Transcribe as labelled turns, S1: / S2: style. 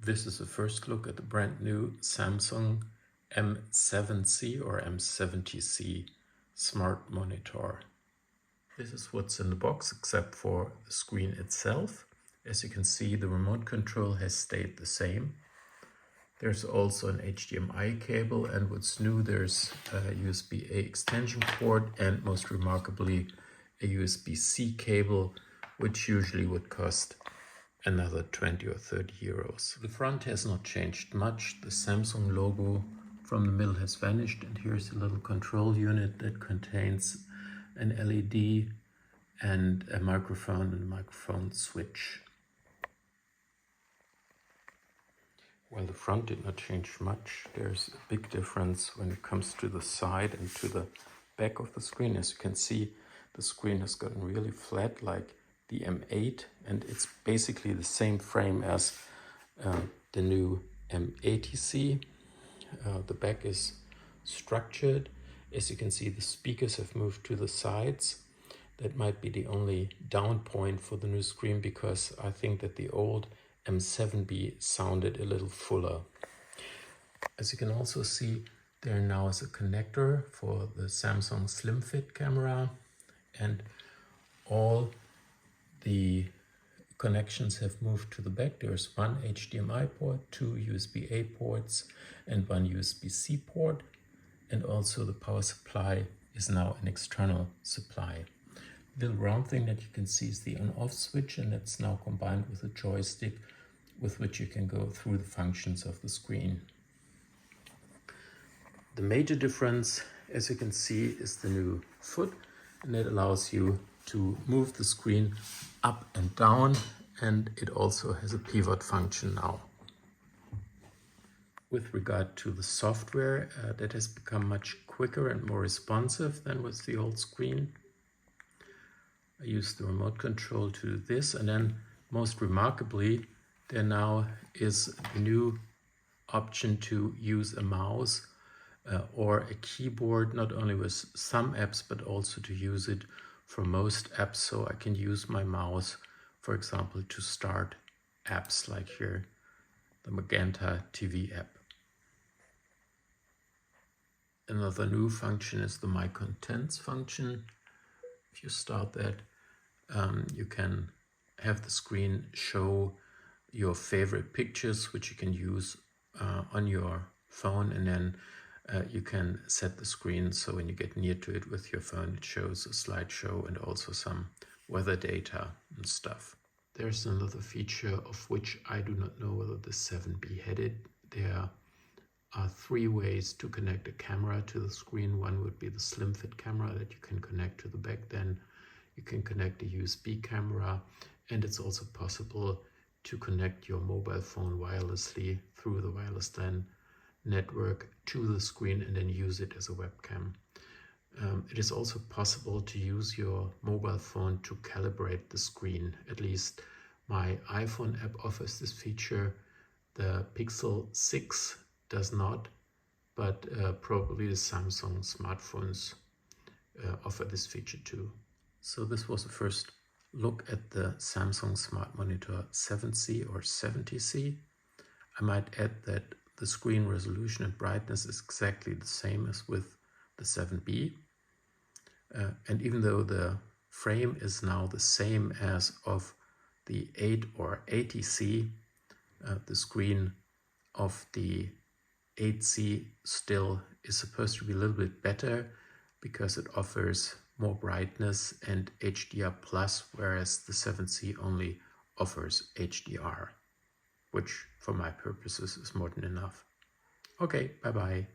S1: This is a first look at the brand new Samsung M7C or M70C smart monitor. This is what's in the box except for the screen itself. As you can see, the remote control has stayed the same. There's also an HDMI cable, and what's new, there's a USB-A extension port and most remarkably a USB-C cable, which usually would cost another 20 or 30 euros. The front has not changed much. The Samsung logo from the middle has vanished, and here's a little control unit that contains an LED and a microphone switch. Well, the front did not change much. There's a big difference when it comes to the side and to the back of the screen. As you can see, the screen has gotten really flat like the M8, and it's basically the same frame as the new M80C. The back is structured. As you can see, the speakers have moved to the sides. That might be the only down point for the new screen, because I think that the old M7B sounded a little fuller. As you can also see, there now is a connector for the Samsung Slim Fit camera, and all the connections have moved to the back. There's one HDMI port, two USB-A ports, and one USB-C port. And also the power supply is now an external supply. The little round thing that you can see is the on-off switch, and that's now combined with a joystick with which you can go through the functions of the screen. The major difference, as you can see, is the new foot, and that allows you to move the screen up and down, and it also has a pivot function now. With regard to the software, that has become much quicker and more responsive than with the old screen. I use the remote control to do this, and then most remarkably, there now is a new option to use a mouse or a keyboard, not only with some apps, but also to use it for most apps. So I can use my mouse, for example, to start apps like here, the Magenta TV app. Another new function is the My Contents function. If you start that, you can have the screen show your favorite pictures, which you can use on your phone, and then you can set the screen so when you get near to it with your phone, it shows a slideshow and also some weather data and stuff. There's another feature of which I do not know whether the 7B had it. There are three ways to connect a camera to the screen. One would be the Slim Fit camera that you can connect to the back. Then you can connect a USB camera, and it's also possible to connect your mobile phone wirelessly through the wireless LAN network to the screen and then use it as a webcam. It is also possible to use your mobile phone to calibrate the screen. At least my iPhone app offers this feature. The Pixel 6 does not, but probably the Samsung smartphones offer this feature too. So this was the first look at the Samsung Smart Monitor 7C or 70C. I might add that the screen resolution and brightness is exactly the same as with the 7B. And even though the frame is now the same as of the 8 or 80C, the screen of the 8C still is supposed to be a little bit better because it offers more brightness and HDR+, whereas the 7C only offers HDR, which for my purposes is more than enough. Okay, bye-bye.